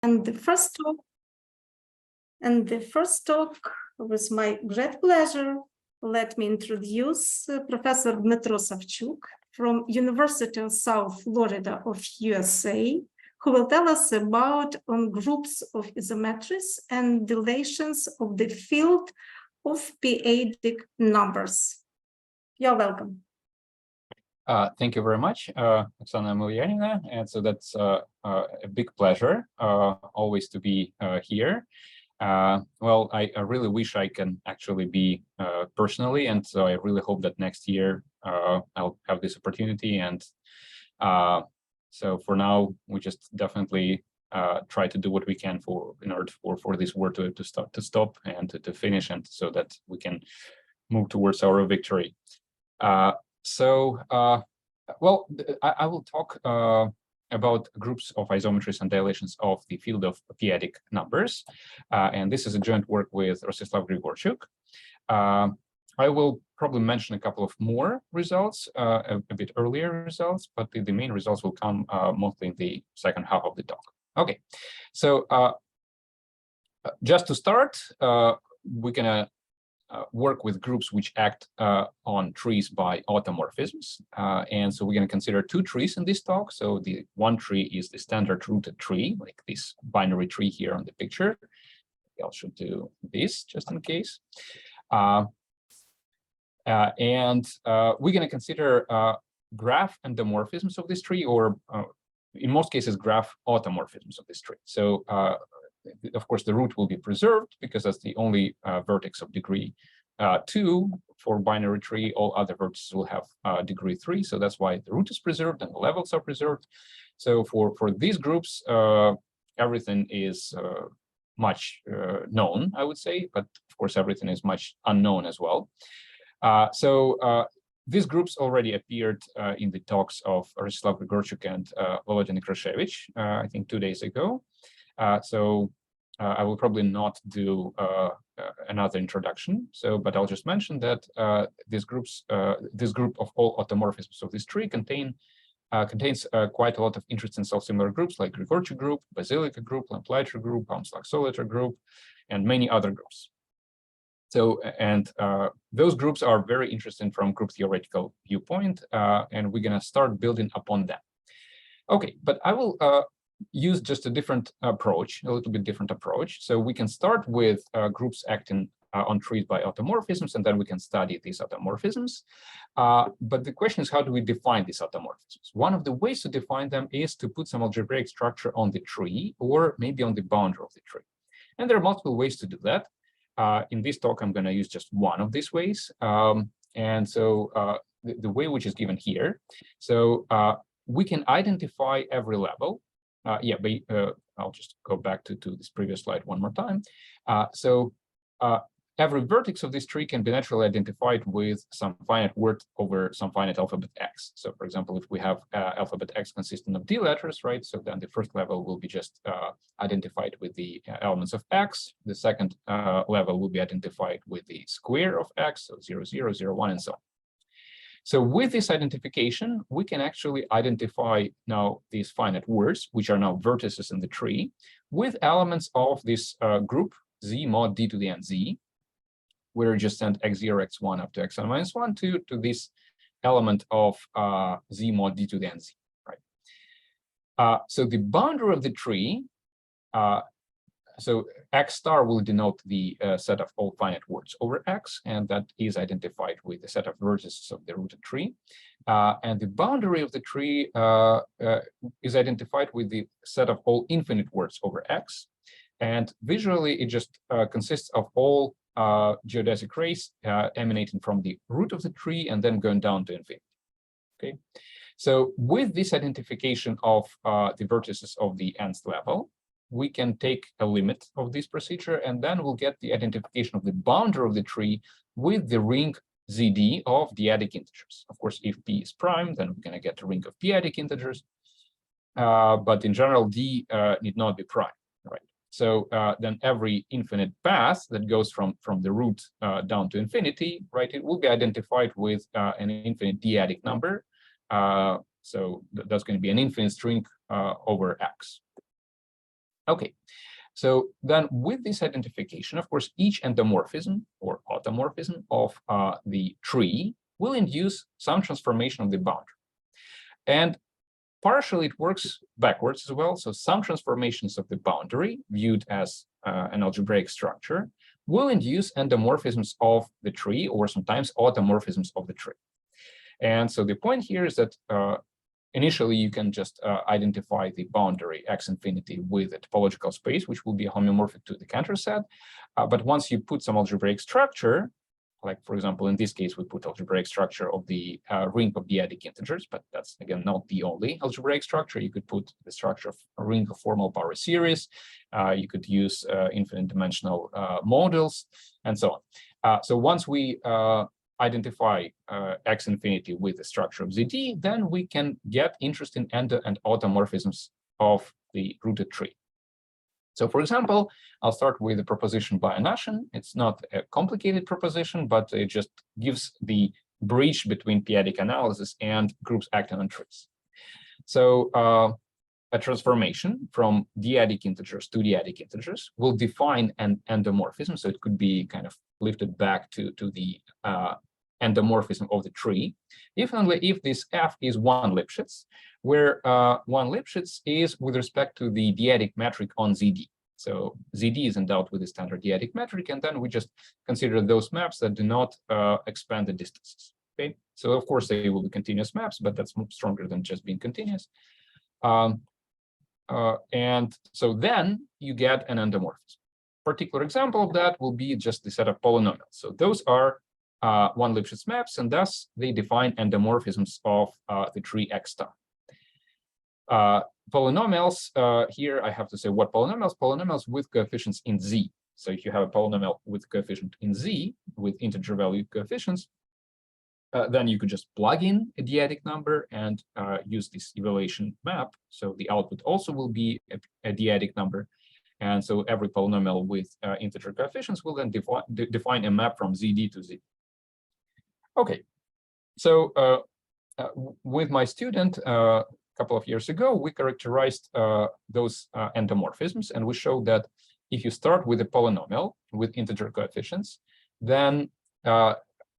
And the first talk, with my great pleasure, let me introduce Professor Dmytro Savchuk from University of South Florida of USA, who will tell us about groups of isometries and dilations of the field of p-adic numbers. You're welcome. Thank you very much, Oksana Emelianina. And so that's a big pleasure always to be here. Well, I really wish I can actually be personally, and so I really hope that next year I'll have this opportunity. And so for now, we just definitely try to do what we can in order for this war to stop and to finish, and so that we can move towards our victory. Well, I will talk about groups of isometries and dilations of the field of p-adic numbers. And this is a joint work with Rostislav Grigorchuk. I will probably mention a couple of more results, a bit earlier results, but the main results will come mostly in the second half of the talk. Okay, so just to start, we're gonna work with groups which act on trees by automorphisms. And so we're going to consider two trees in this talk. So the one tree is the standard rooted tree, like this binary tree here on the picture. I should do this just in case. And we're going to consider graph endomorphisms of this tree, or in most cases, graph automorphisms of this tree. So of course, the root will be preserved because that's the only vertex of degree 2 for binary tree. All other vertices will have degree 3. So that's why the root is preserved and the levels are preserved. So for these groups, everything is much known, I would say, but of course, everything is much unknown as well. These groups already appeared in the talks of Rostislav Grigorchuk and Volodya Nekrashevich, I think 2 days ago. I will probably not do another introduction. But I'll just mention that this group of all automorphisms of this tree contains quite a lot of interesting self-similar groups like Grigorchuk group, Basilica group, Lamplighter group, Baumslag-Soliter group, and many other groups. Those groups are very interesting from group theoretical viewpoint, and we're going to start building upon that. Okay, but I will use just a different approach, a little bit different approach. So we can start with groups acting on trees by automorphisms, and then we can study these automorphisms. But the question is, how do we define these automorphisms? One of the ways to define them is to put some algebraic structure on the tree, or maybe on the boundary of the tree. And there are multiple ways to do that. In this talk, I'm going to use just one of these ways. The way which is given here. So we can identify every level. I'll just go back to this previous slide one more time. Every vertex of this tree can be naturally identified with some finite word over some finite alphabet x. So, for example, if we have alphabet x consisting of d letters, right? So then the first level will be just identified with the elements of x. The second level will be identified with the square of x, so 0, 0, 0, 1, and so on. So with this identification, we can actually identify now these finite words, which are now vertices in the tree, with elements of this group z mod d to the n z, where you just send x0, x1 up to xn minus 1 to this element of z mod d to the n z, right? So the boundary of the tree, so x star will denote the set of all finite words over x, and that is identified with the set of vertices of the rooted tree. And the boundary of the tree is identified with the set of all infinite words over x. And visually, it just consists of all geodesic rays emanating from the root of the tree and then going down to infinity. Okay, so with this identification of the vertices of the nth level, we can take a limit of this procedure, and then we'll get the identification of the boundary of the tree with the ring ZD of d-adic integers. Of course, if P is prime, then we're going to get a ring of p-adic integers. But in general, D need not be prime, right? So then every infinite path that goes from the root down to infinity, right, it will be identified with an infinite d-adic number. So that's going to be an infinite string over x. Okay, so then with this identification, of course, each endomorphism or automorphism of the tree will induce some transformation of the boundary. And partially it works backwards as well. So some transformations of the boundary viewed as an algebraic structure will induce endomorphisms of the tree, or sometimes automorphisms of the tree. And so the point here is that initially you can just identify the boundary x infinity with a topological space, which will be homeomorphic to the Cantor set. But once you put some algebraic structure, like for example, in this case, we put algebraic structure of the ring of p-adic integers, but that's again not the only algebraic structure. You could put the structure of a ring of formal power series. You could use infinite dimensional models, and so on. So once we identify x infinity with the structure of ZD, then we can get interesting endo and automorphisms of the rooted tree. So for example, I'll start with a proposition by Anashin. It's not a complicated proposition, but it just gives the bridge between p-adic analysis and groups acting on trees. So a transformation from d-adic integers to d-adic integers will define an endomorphism. So it could be kind of lifted back to the endomorphism of the tree, if only if this f is one Lipschitz, where one Lipschitz is with respect to the d-adic metric on ZD. So ZD is endowed with the standard d-adic metric, and then we just consider those maps that do not expand the distances. Okay, so of course they will be continuous maps, but that's stronger than just being continuous. And so then you get an endomorphism. Particular example of that will be just the set of polynomials. So those are one Lipschitz maps, and thus they define endomorphisms of the tree X star. Polynomials, here I have to say what polynomials? Polynomials with coefficients in Z. So if you have a polynomial with coefficient in Z, with integer value coefficients, then you could just plug in a d-adic number and use this evaluation map. So the output also will be a d-adic number. And so every polynomial with integer coefficients will then define a map from ZD to Z. Okay, so with my student a couple of years ago, we characterized those endomorphisms, and we showed that if you start with a polynomial with integer coefficients, then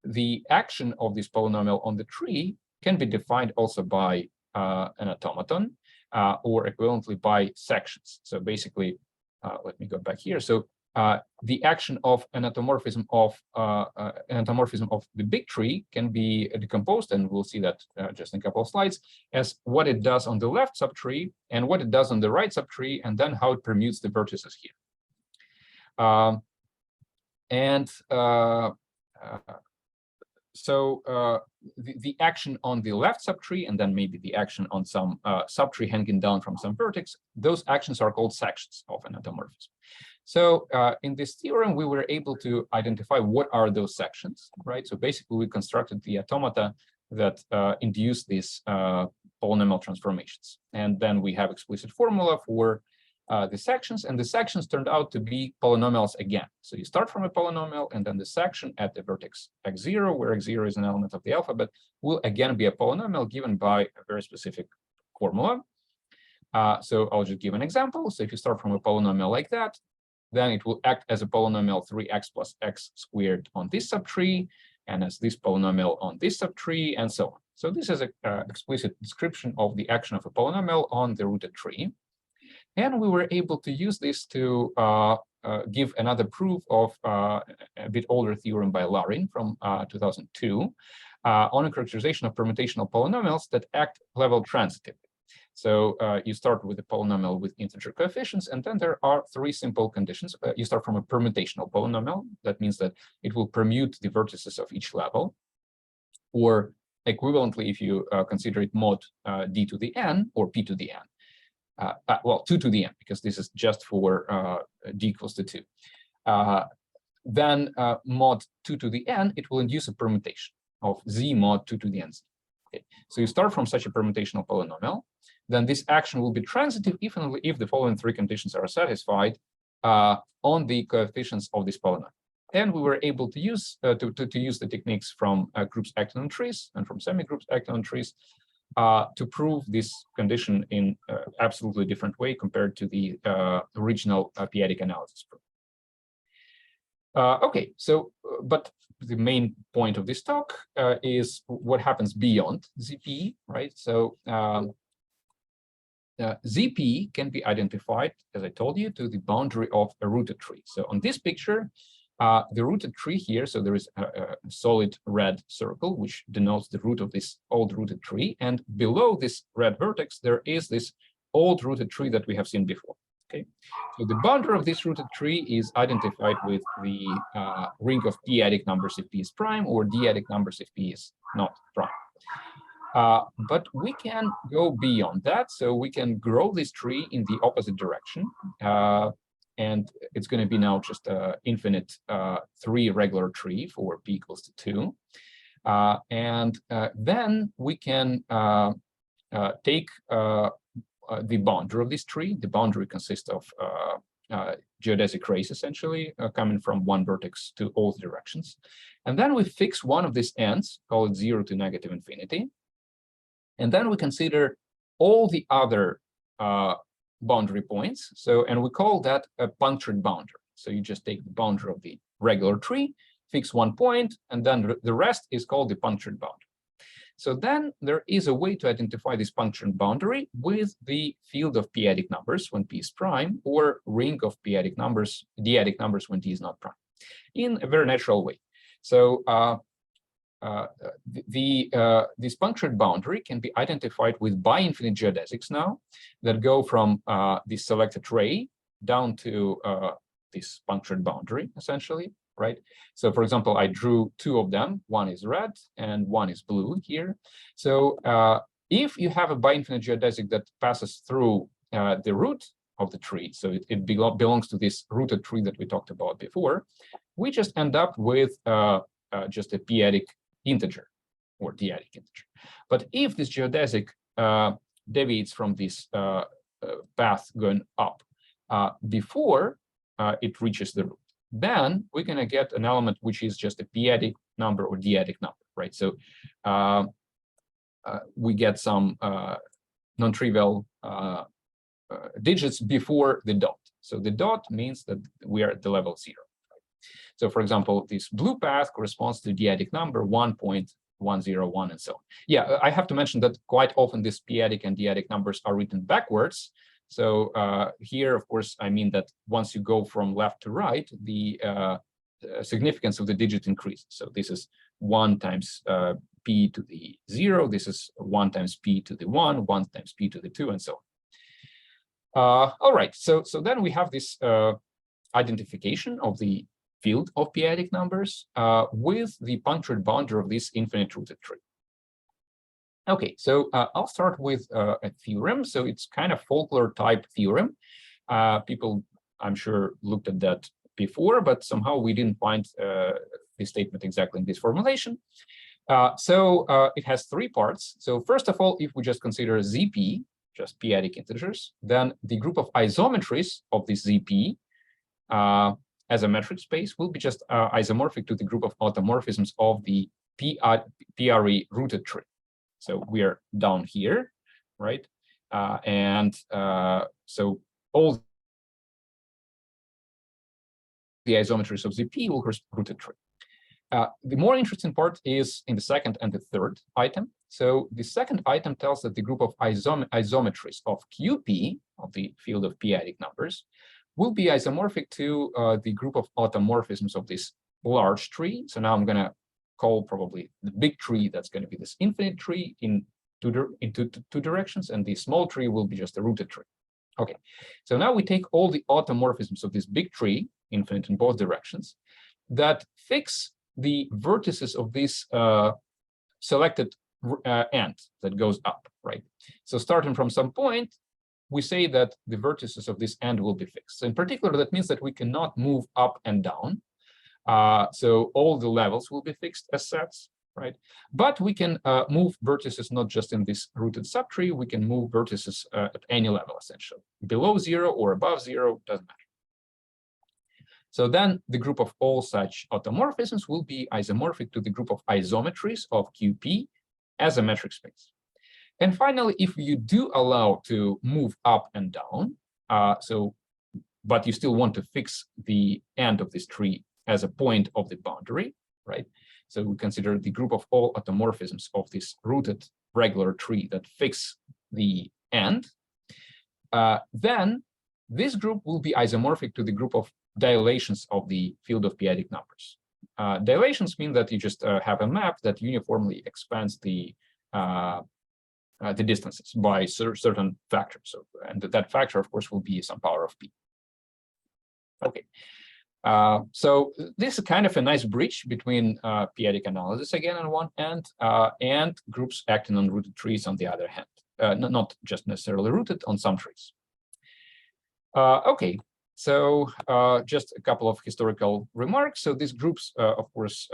the action of this polynomial on the tree can be defined also by an automaton or equivalently by sections. So basically, let me go back here. So the action of an automorphism of the big tree can be decomposed, and we'll see that just in a couple of slides, as what it does on the left subtree and what it does on the right subtree, and then how it permutes the vertices here. So the action on the left subtree, and then maybe the action on some subtree hanging down from some vertex, those actions are called sections of an automorphism. So in this theorem, we were able to identify what are those sections, right? So basically, we constructed the automata that induce these polynomial transformations. And then we have explicit formula for the sections, and the sections turned out to be polynomials again. So you start from a polynomial, and then the section at the vertex x0, where x0 is an element of the alphabet, will again be a polynomial given by a very specific formula. So I'll just give an example. So if you start from a polynomial like that, then it will act as a polynomial 3x plus x squared on this subtree, and as this polynomial on this subtree, and so on. So this is an explicit description of the action of a polynomial on the rooted tree. And we were able to use this to give another proof of a bit older theorem by Larin from 2002 on a characterization of permutational polynomials that act level transitively. So you start with a polynomial with integer coefficients, and then there are three simple conditions. You start from a permutational polynomial. That means that it will permute the vertices of each level. Or equivalently, if you consider it mod d to the n or p to the n. Well, 2 to the n, because this is just for d equals to 2. Then mod 2 to the n, it will induce a permutation of z mod 2 to the n. Okay. So you start from such a permutational polynomial. Then this action will be transitive if the following three conditions are satisfied on the coefficients of this polynomial. And we were able to use use the techniques from groups acting on trees and from semi-groups acting on trees to prove this condition in absolutely different way compared to the original p-adic analysis proof. Okay, so but the main point of this talk is what happens beyond ZP, right? So ZP can be identified, as I told you, to the boundary of a rooted tree. So on this picture, the rooted tree here, so there is a solid red circle, which denotes the root of this old rooted tree. And below this red vertex, there is this old rooted tree that we have seen before. Okay, so the boundary of this rooted tree is identified with the ring of p-adic numbers if p is prime, or d-adic numbers if p is not prime. But we can go beyond that, so we can grow this tree in the opposite direction, and it's going to be now just an infinite 3 regular tree for p equals to 2, and then we can take the boundary of this tree. The boundary consists of geodesic rays, essentially, coming from one vertex to all directions. And then we fix one of these ends, call it 0 to negative infinity. And then we consider all the other boundary points. So, and we call that a punctured boundary. So you just take the boundary of the regular tree, fix one point, and then the rest is called the punctured boundary. So then there is a way to identify this punctured boundary with the field of p-adic numbers when p is prime, or ring of p-adic numbers, d-adic numbers when d is not prime, in a very natural way. So this punctured boundary can be identified with bi-infinite geodesics now that go from this selected ray down to this punctured boundary, essentially, right? So, for example, I drew 2 of them. One is red and one is blue here. So if you have a bi-infinite geodesic that passes through the root of the tree, so it belongs to this rooted tree that we talked about before, we just end up with just a p-adic integer or d-adic integer. But if this geodesic deviates from this path going up before it reaches the root, then we're going to get an element which is just a p-adic number or d-adic number, right? So we get some non-trivial digits before the dot. So the dot means that we are at the level 0. So, for example, this blue path corresponds to d-adic number 1.101 and so on. Yeah, I have to mention that quite often these p-adic and d-adic numbers are written backwards. So here, of course, I mean that once you go from left to right, the significance of the digit increases. So this is 1 times p to the 0. This is 1 times p to the 1, 1 times p to the 2, and so on. All right, so then we have this identification of the field of p-adic numbers with the punctured boundary of this infinite rooted tree. Okay, so I'll start with a theorem. So it's kind of folklore type theorem. People, I'm sure, looked at that before, but somehow we didn't find the statement exactly in this formulation. So it has 3 parts. So first of all, if we just consider ZP, just p-adic integers, then the group of isometries of this ZP as a metric space will be just isomorphic to the group of automorphisms of the PRE rooted tree. So we are down here, right? So all the isometries of ZP will correspond to rooted tree. The more interesting part is in the second and the third item. So the second item tells that the group of isometries of QP, of the field of p-adic numbers, will be isomorphic to the group of automorphisms of this large tree. So now I'm going to call probably the big tree, that's going to be this infinite tree in two directions, and the small tree will be just a rooted tree. Okay, so now we take all the automorphisms of this big tree, infinite in both directions, that fix the vertices of this selected end that goes up, right? So starting from some point, we say that the vertices of this end will be fixed. So in particular, that means that we cannot move up and down. So all the levels will be fixed as sets, right? But we can move vertices not just in this rooted subtree, we can move vertices at any level, essentially. Below 0 or above 0, doesn't matter. So then the group of all such automorphisms will be isomorphic to the group of isometries of QP as a metric space. And finally, if you do allow to move up and down, but you still want to fix the end of this tree as a point of the boundary, right? So we consider the group of all automorphisms of this rooted regular tree that fix the end. Then this group will be isomorphic to the group of dilations of the field of p-adic numbers. Dilations mean that you just have a map that uniformly expands the distances by certain factors. So, and that factor, of course, will be some power of p. Okay. So this is kind of a nice bridge between p-adic analysis again on one hand and groups acting on rooted trees on the other hand. Not just necessarily rooted on some trees. Okay, so just a couple of historical remarks. So these groups, of course,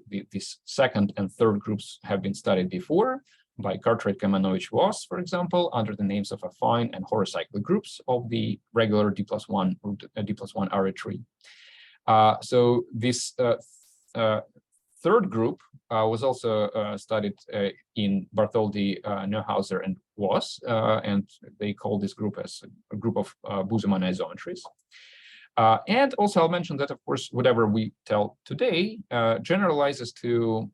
these second and third groups have been studied before by Cartwright, Kamenovich, Voss, for example, under the names of affine and horocyclic groups of the regular D+1 D+1 array tree. So this third group was also studied in Bartholdi, Neuhauser, and Voss, and they call this group as a group of Boseman isometries. And also I'll mention that, of course, whatever we tell today generalizes to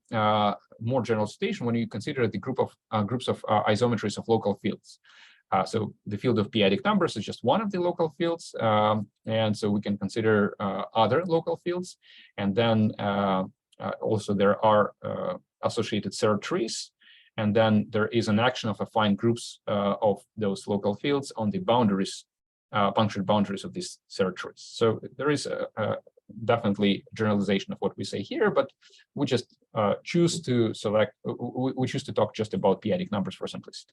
more general situation when you consider the group of groups of isometries of local fields. So the field of p-adic numbers is just one of the local fields, and so we can consider other local fields. And then also there are associated serre trees, and then there is an action of affine groups of those local fields on the boundaries, punctured boundaries of these serre trees. So there is definitely generalization of what we say here, but we just choose to select, we choose to talk just about p-adic numbers for simplicity.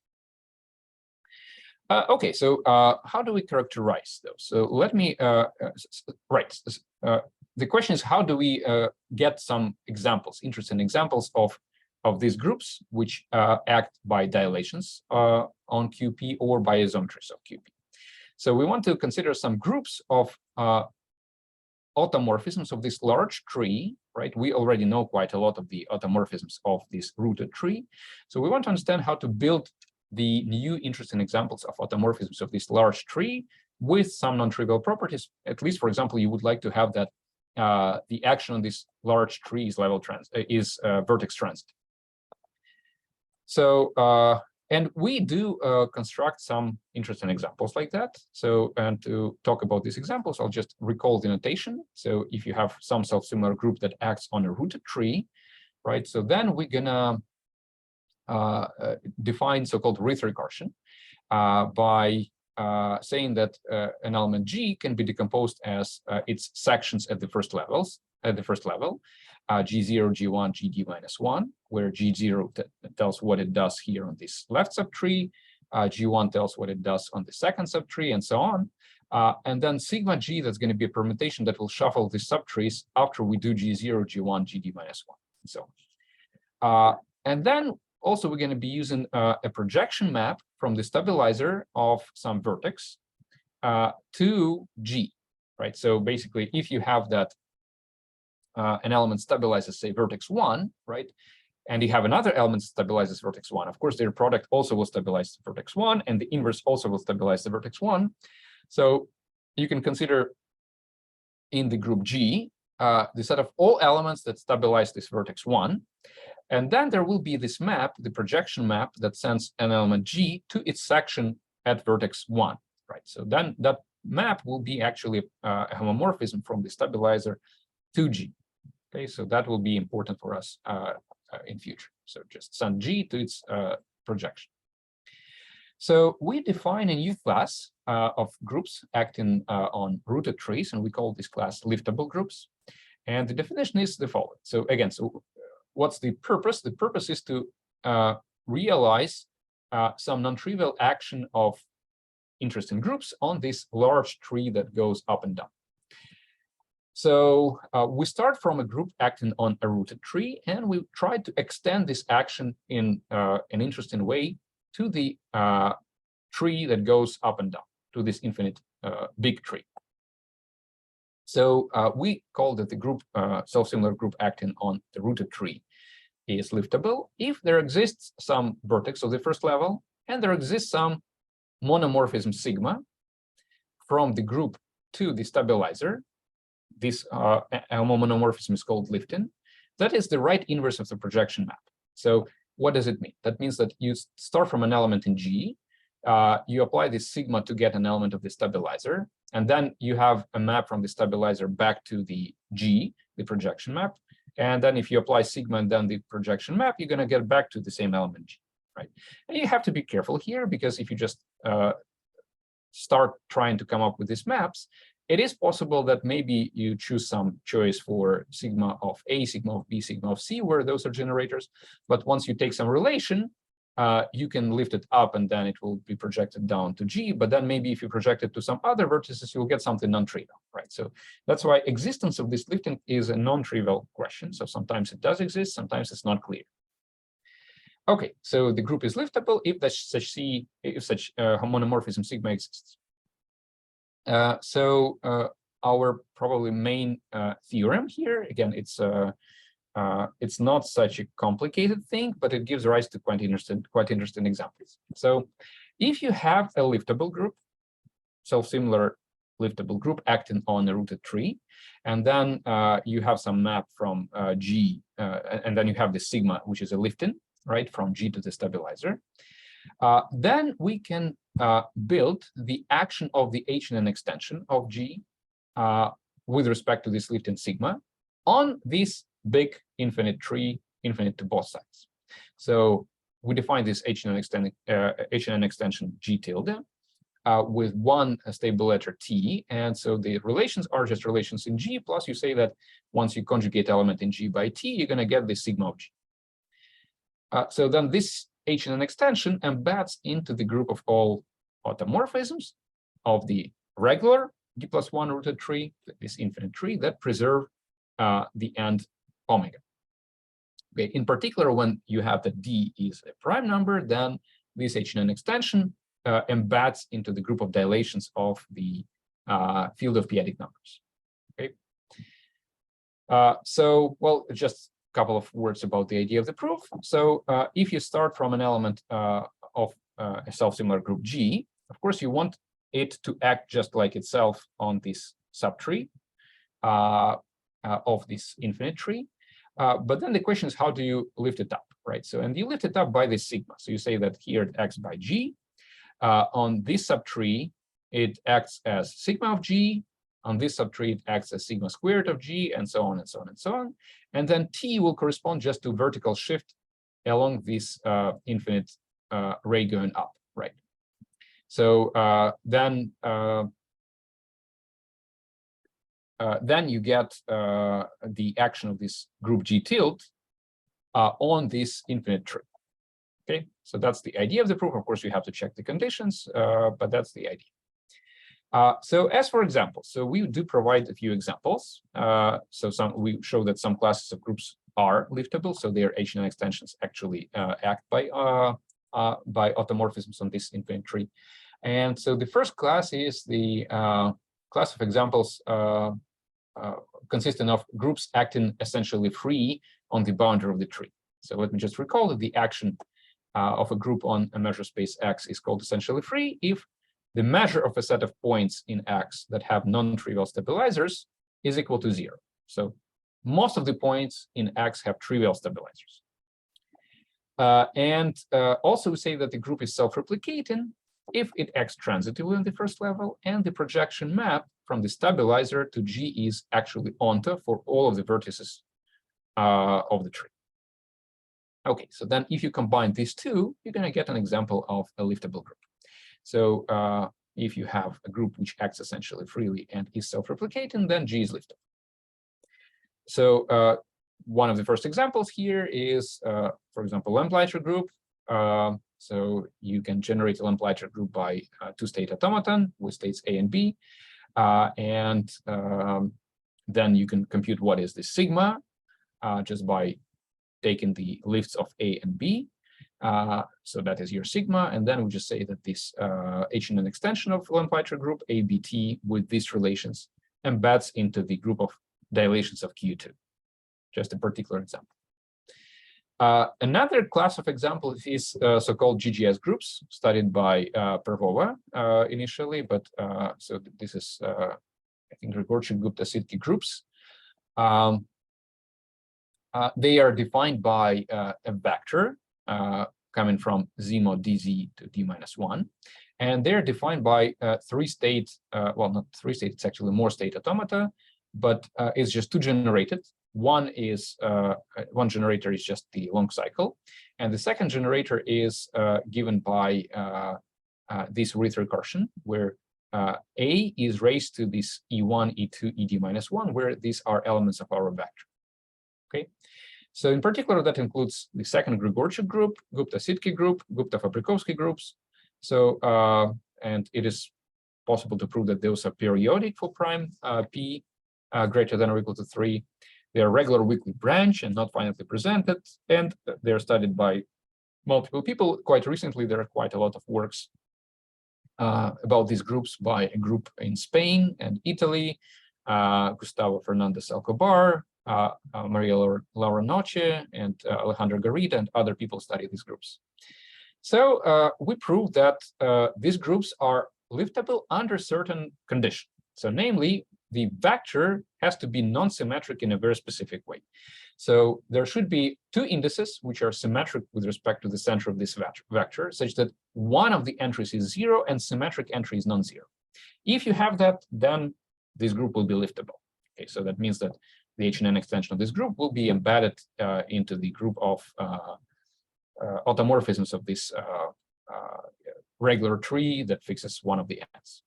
Okay, so how do we characterize those? So let me, the question is, how do we get some examples, interesting examples of these groups which act by dilations on QP or by isometries of QP? So we want to consider some groups of automorphisms of this large tree, right? We already know quite a lot of the automorphisms of this rooted tree. So we want to understand how to build the new interesting examples of automorphisms of this large tree with some non-trivial properties. At least, for example, you would like to have that the action on this large tree is vertex transitive. So, and we do construct some interesting examples like that. So, and to talk about these examples, I'll just recall the notation. So if you have some self-similar group that acts on a rooted tree, right? So then we're gonna define so-called Ritz recursion by saying that an element G can be decomposed as its sections at the first level, G0, G1, Gd minus 1, where G0 tells what it does here on this left subtree, G1 tells what it does on the second subtree, and so on. And then sigma G, that's going to be a permutation that will shuffle the subtrees after we do G0, G1, Gd minus 1, and so on. And then also, we're going to be using a projection map from the stabilizer of some vertex to G, right? So basically, if you have that an element stabilizes, say, vertex 1, right? And you have another element stabilizes vertex 1. Of course, their product also will stabilize vertex 1, and the inverse also will stabilize the vertex 1. So you can consider in the group G the set of all elements that stabilize this vertex 1. And then there will be this map, the projection map, that sends an element G to its section at vertex 1, right? So then that map will be actually a homomorphism from the stabilizer to G. Okay, so that will be important for us in future. So just send G to its projection. So we define a new class of groups acting on rooted trees, and we call this class liftable groups. And the definition is the following. So again, what's the purpose? The purpose is to realize some non-trivial action of interesting groups on this large tree that goes up and down. So we start from a group acting on a rooted tree, and we try to extend this action in an interesting way to the tree that goes up and down, to this infinite big tree. So we call that the group, self-similar group acting on the rooted tree is liftable if there exists some vertex of the first level and there exists some monomorphism sigma from the group to the stabilizer. This monomorphism is called Lifton. That is the right inverse of the projection map. So what does it mean? That means that you start from an element in G, you apply this sigma to get an element of the stabilizer, and then you have a map from the stabilizer back to the G, the projection map. And then if you apply sigma and then the projection map, you're going to get back to the same element G, right? And you have to be careful here, because if you just start trying to come up with these maps, it is possible that maybe you choose some choice for sigma of A, sigma of B, sigma of C, where those are generators. But once you take some relation, you can lift it up and then it will be projected down to G. But then maybe if you project it to some other vertices, you'll get something non-trivial, right? So that's why existence of this lifting is a non-trivial question. So sometimes it does exist, sometimes it's not clear. Okay, so the group is liftable if such homomorphism sigma exists. Our probably main theorem here, again, it's not such a complicated thing, but it gives rise to quite interesting examples. So if you have a liftable group, self-similar liftable group acting on a rooted tree, and then you have some map from G, and then you have the sigma, which is a lifting, right, from G to the stabilizer, then we can build the action of the H&N extension of G with respect to this lifting sigma on this big infinite tree, infinite to both sides. So we define this H&N extension G tilde with one stable letter T, and so the relations are just relations in G, plus you say that once you conjugate element in G by T, you're going to get the sigma of G. So then this H&N extension embeds into the group of all automorphisms of the regular D+1 rooted tree, this infinite tree, that preserve the end omega. Okay, in particular, when you have that D is a prime number, then this H&N extension embeds into the group of dilations of the field of p-adic numbers. Okay. Well, just a couple of words about the idea of the proof. So if you start from an element of a self-similar group G, of course, you want it to act just like itself on this subtree of this infinite tree. But then the question is, how do you lift it up, right? So, and you lift it up by this sigma. So you say that here it acts by G. On this subtree, it acts as sigma of G. On this subtree, it acts as sigma squared of G, and so on and so on and so on. And then T will correspond just to vertical shift along this infinite ray going up, right? So then you get the action of this group G tilde on this infinite tree. Okay, so that's the idea of the proof. Of course, you have to check the conditions, but that's the idea. So as for examples, so we do provide a few examples. We show that some classes of groups are liftable, so their H&N extensions actually act by automorphisms on this infinite tree. And so the first class is the class of examples consisting of groups acting essentially free on the boundary of the tree. So let me just recall that the action of a group on a measure space X is called essentially free if the measure of a set of points in X that have non-trivial stabilizers is equal to 0. So most of the points in X have trivial stabilizers. Also we say that the group is self-replicating if it acts transitively on the first level and the projection map from the stabilizer to G is actually onto for all of the vertices of the tree. Okay, so then if you combine these two, you're going to get an example of a liftable group. So if you have a group which acts essentially freely and is self-replicating, then G is liftable. So one of the first examples here is, for example, Lamplighter group. So you can generate a Lamplighter group by two-state automaton with states A and B. Then you can compute what is the sigma just by taking the lifts of A and B. So that is your sigma. And then we just say that this H&N extension of Lamplighter group ABT with these relations embeds into the group of dilations of Q2. Just a particular example. Another class of examples is so-called GGS groups, studied by Pervova initially, but so this is, I think, Grigorchuk Gupta-Sidki groups. They are defined by a vector coming from z mod dz to d-1, and they're defined by three-state, well, not three-state, it's actually more state automata, but it's just two generated. One is one generator is just the long cycle, and the second generator is given by this with recursion, where A is raised to this E1, E2, ED-1, where these are elements of our vector. Okay, so in particular, that includes the second Grigorchuk group, Gupta-Sidki group, Gupta-Fabrikovsky groups. So, and it is possible to prove that those are periodic for prime P greater than or equal to 3. They are regular weekly branch and not finitely presented, and they're studied by multiple people. Quite recently, there are quite a lot of works about these groups by a group in Spain and Italy, Gustavo Fernandez Alcobar, Maria Laura Noche, and Alejandro Garrida, and other people study these groups. So we proved that these groups are liftable under certain conditions. So namely, the vector has to be non-symmetric in a very specific way. So there should be two indices which are symmetric with respect to the center of this vector, such that one of the entries is 0 and symmetric entry is non-zero. If you have that, then this group will be liftable. Okay, so that means that the H&N extension of this group will be embedded into the group of automorphisms of this regular tree that fixes one of the ends.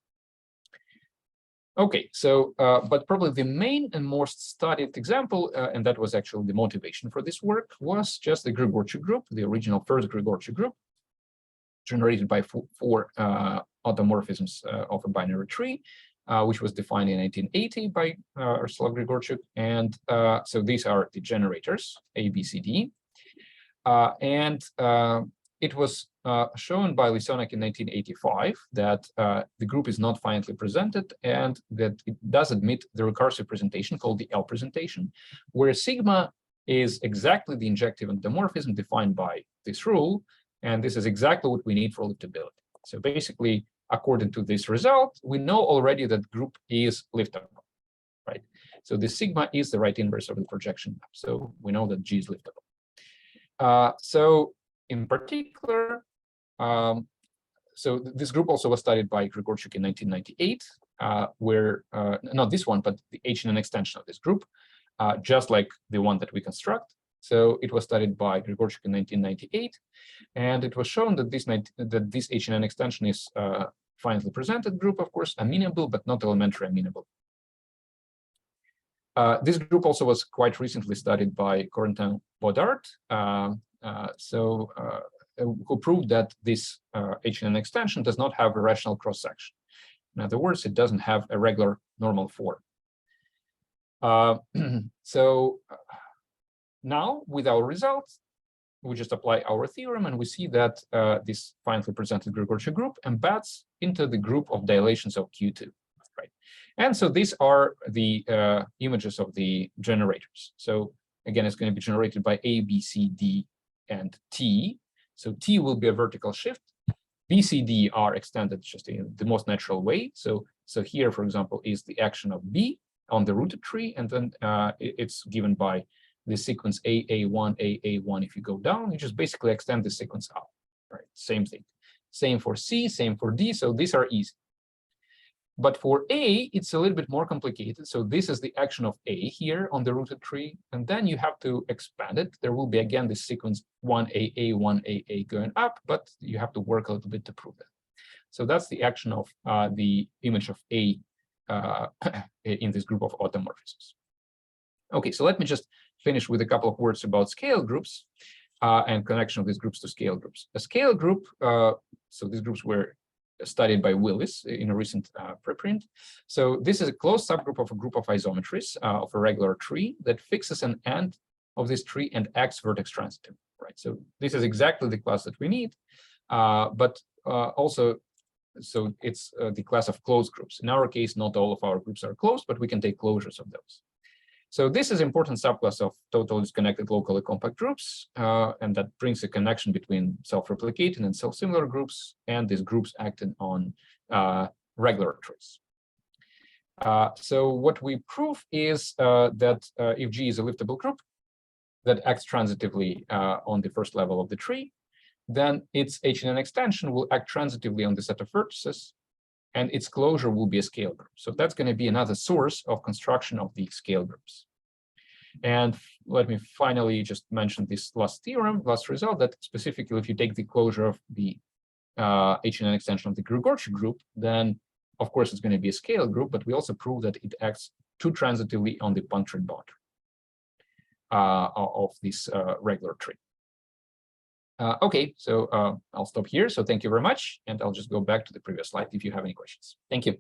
Okay, so, but probably the main and most studied example, and that was actually the motivation for this work, was just the Grigorchuk group, the original first Grigorchuk group, generated by four automorphisms of a binary tree, which was defined in 1980 by Ursula Grigorchuk. And so these are the generators, A, B, C, D. It was shown by Lisonek in 1985 that the group is not finitely presented and that it does admit the recursive presentation called the L presentation, where sigma is exactly the injective endomorphism defined by this rule. And this is exactly what we need for liftability. So basically, according to this result, we know already that group is liftable, right? So the sigma is the right inverse of the projection map. So we know that G is liftable. So in particular, so this group also was studied by Grigorchuk in 1998, where not this one, but the H&N extension of this group, just like the one that we construct. So it was studied by Grigorchuk in 1998, and it was shown that this H&N extension is finitely presented group, of course, amenable, but not elementary amenable. This group also was quite recently studied by Corentin Baudard, who proved that this H&N extension does not have a rational cross-section. In other words, it doesn't have a regular normal form. Now, with our results, we just apply our theorem, and we see that this finitely presented Grigorchuk group embeds into the group of dilations of Q2, right? And so these are the images of the generators. So again, it's going to be generated by A, B, C, D, and T. So T will be a vertical shift. B, C, D are extended just in the most natural way. So here, for example, is the action of B on the rooted tree, and then it's given by the sequence AA1, AA1. If you go down, you just basically extend the sequence out, right? Same thing. Same for C, same for D. So these are easy. But for A, it's a little bit more complicated. So this is the action of A here on the rooted tree, and then you have to expand it. There will be again this sequence 1AA, 1AA going up, but you have to work a little bit to prove that. So that's the action of the image of A in this group of automorphisms. Okay, so let me just finish with a couple of words about scale groups and connection of these groups to scale groups. A scale group, so these groups were studied by Willis in a recent preprint. So this is a closed subgroup of a group of isometries of a regular tree that fixes an end of this tree and acts vertex transitive, right? So this is exactly the class that we need, but also, so it's the class of closed groups. In our case, not all of our groups are closed, but we can take closures of those. So this is important subclass of totally disconnected locally compact groups, and that brings a connection between self-replicating and self-similar groups, and these groups acting on regular trees. So what we prove is that if G is a liftable group that acts transitively on the first level of the tree, then its H&N extension will act transitively on the set of vertices, and its closure will be a scale group. So that's going to be another source of construction of the scale groups. And let me finally just mention this last theorem, last result, that specifically if you take the closure of the H&N extension of the Grigorchi group, then of course it's going to be a scale group, but we also prove that it acts too transitively on the punctured boundary of this regular tree. Okay, so I'll stop here. So thank you very much. And I'll just go back to the previous slide if you have any questions. Thank you.